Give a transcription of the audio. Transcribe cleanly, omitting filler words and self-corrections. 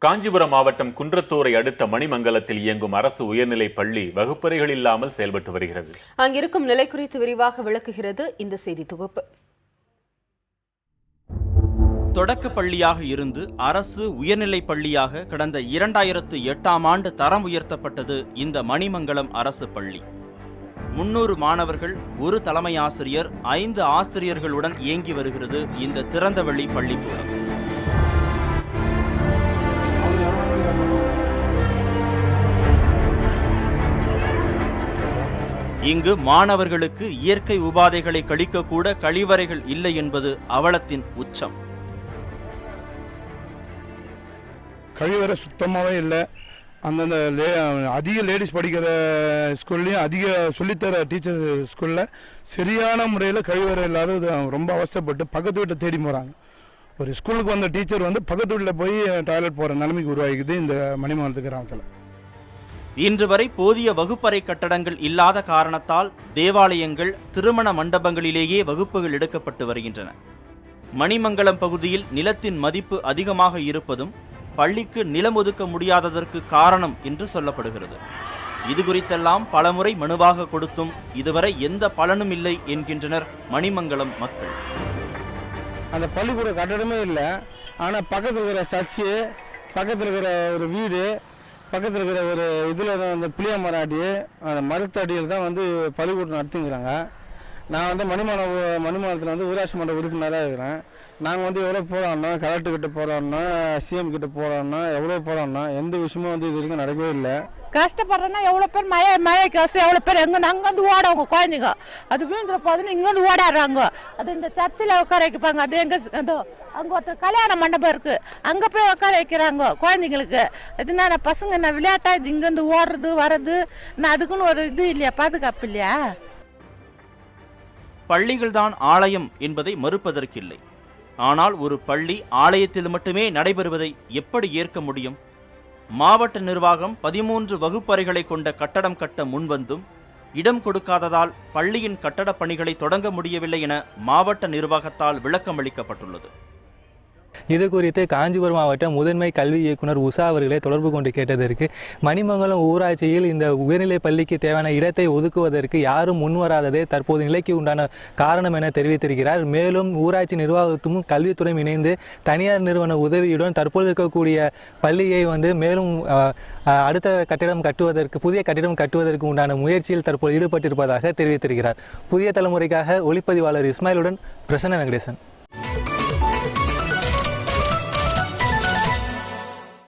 காஞ்சிபுரம் மாவட்டம் குன்றத்தூரை அடுத்த மணிமங்கலத்தில் இயங்கும் அரசு உயர்நிலைப் பள்ளி வகுப்பறைகள் இல்லாமல் செயல்பட்டு வருகிறது. அங்கிருக்கும் நிலை குறித்து விரிவாக விளக்குகிறது இந்த செய்தி தொகுப்பு. தொடக்க பள்ளியாக இருந்து அரசு உயர்நிலைப் பள்ளியாக கடந்த 2008ஆம் ஆண்டு தரம் உயர்த்தப்பட்டது இந்த மணிமங்கலம் அரசு பள்ளி. 300 மாணவர்கள், ஒரு தலைமை ஆசிரியர், 5 ஆசிரியர்களுடன் இயங்கி வருகிறது இந்த திறந்தவெளி பள்ளிக்கூடம். இங்கு மாணவர்களுக்கு இயற்கை உபாதைகளை கழிக்கக்கூட கழிவறைகள் இல்லை என்பது அவலத்தின் உச்சம். கழிவறை சுத்தமாகவே இல்லை. அந்தந்த அதிக லேடிஸ் படிக்கிற ஸ்கூல்லையும் அதிக சொல்லித்தர டீச்சர் ஸ்கூலில் சரியான முறையில் கழிவறை இல்லாத ரொம்ப அவஸ்தைப்பட்டு பக்கத்து வீட்டை தேடி போகிறாங்க. ஒரு ஸ்கூலுக்கு வந்த டீச்சர் பக்கத்து வீட்டில் போய் டாய்லெட் போகிற நிலைமைக்கு உருவாகிக்குது இந்த மணிமங்கலத்து கிராமத்தில். இன்று வரை போதிய வகுப்பறை கட்டடங்கள் இல்லாத காரணத்தால் தேவாலயங்கள், திருமண மண்டபங்களிலேயே வகுப்புகள் எடுக்கப்பட்டு வருகின்றன. மணிமங்கலம் பகுதியில் நிலத்தின் மதிப்பு அதிகமாக இருப்பதும் பள்ளிக்கு நிலம் ஒதுக்க முடியாததற்கு காரணம் என்று சொல்லப்படுகிறது. இது குறித்தெல்லாம் பலமுறை மனுவாக கொடுத்தும் இதுவரை எந்த பலனும் இல்லை என்கின்றனர் மணிமங்கலம் மக்கள். அந்த பள்ளிக்கூட கட்டடமே இல்லை. ஆனால் பக்கத்தில் இருக்கிற சர்ச்சு, பக்கத்தில் இருக்கிற ஒரு வீடு, பக்கத்தில் இருக்கிற ஒரு இதில் அந்த புளிய மராட்டி அந்த மரத்தடியில் தான் பள்ளிக்கூடம் நடத்திங்கிறாங்க. நான் மணிமங்கலத்தில் ஊராட்சி மன்ற உறுப்பினராக இருக்கிறேன். நாங்கள் எவ்வளோ போராடணும், கலெக்டர்கிட்ட போராடணும், சிஎம் கிட்ட போராடணும், எவ்வளோ போராடணும், எந்த விஷயமும் இது வரைக்கும் நடக்கவே இல்லை. கஷ்டப்படுறேன்னா எவ்வளோ பேர் மழை கஷ்டம், எவ்வளோ பேர் அங்கே ஓடவங்க குழந்தைங்க அது வீழ்ந்துற போதுன்னு இங்கே ஓடாடுறாங்க. அது இந்த சர்ச்சில் உட்கார வைப்பாங்க. அது அதோ அங்கே ஒருத்தர் கல்யாண மண்டபம் இருக்கு, அங்கே போய் உட்கார வைக்கிறாங்க குழந்தைங்களுக்கு. இதுனா பசங்க என்ன விளையாட்டா இது இங்கேருந்து ஓடுறது வர்றது, நான் அதுக்குன்னு ஒரு இது இல்லையா, பாதுகாப்பு இல்லையா? பள்ளிகள் தான் ஆலயம் என்பதை மறுப்பதற்கில்லை. ஆனால் ஒரு பள்ளி ஆலயத்தில் மட்டுமே நடைபெறுவதை எப்படி ஏற்க முடியும்? மாவட்ட நிர்வாகம் 13 வகுப்பறைகளை கொண்ட கட்டடம் கட்ட முன்வந்தும் இடம் கொடுக்காததால் பள்ளியின் கட்டடப் பணிகளை தொடங்க முடியவில்லை என மாவட்ட நிர்வாகத்தால் விளக்கம் அளிக்கப்பட்டுள்ளது. இது குறித்து காஞ்சிபுரம் மாவட்ட முதன்மை கல்வி இயக்குனர் உஷா அவர்களை தொடர்பு கொண்டு கேட்டதற்கு, மணிமங்கலம் ஊராட்சியில் இந்த உயர்நிலை பள்ளிக்கு தேவையான இடத்தை ஒதுக்குவதற்கு யாரும் முன்வராததே தற்போது நிலைக்கு உண்டான காரணம் என தெரிவித்திருக்கிறார். மேலும் ஊராட்சி நிர்வாகத்தும் கல்வித்துறையும் இணைந்து தனியார் நிறுவன உதவியுடன் தற்போது இருக்கக்கூடிய பள்ளியை மேலும் அடுத்த கட்டிடம் கட்டுவதற்கு, புதிய கட்டிடம் கட்டுவதற்கு உண்டான முயற்சியில் தற்போது ஈடுபட்டிருப்பதாக தெரிவித்திருக்கிறார். புதிய தலைமுறைக்காக ஒளிப்பதிவாளர் இஸ்மாயிலுடன் பிரசன்ன வெங்கடேசன்.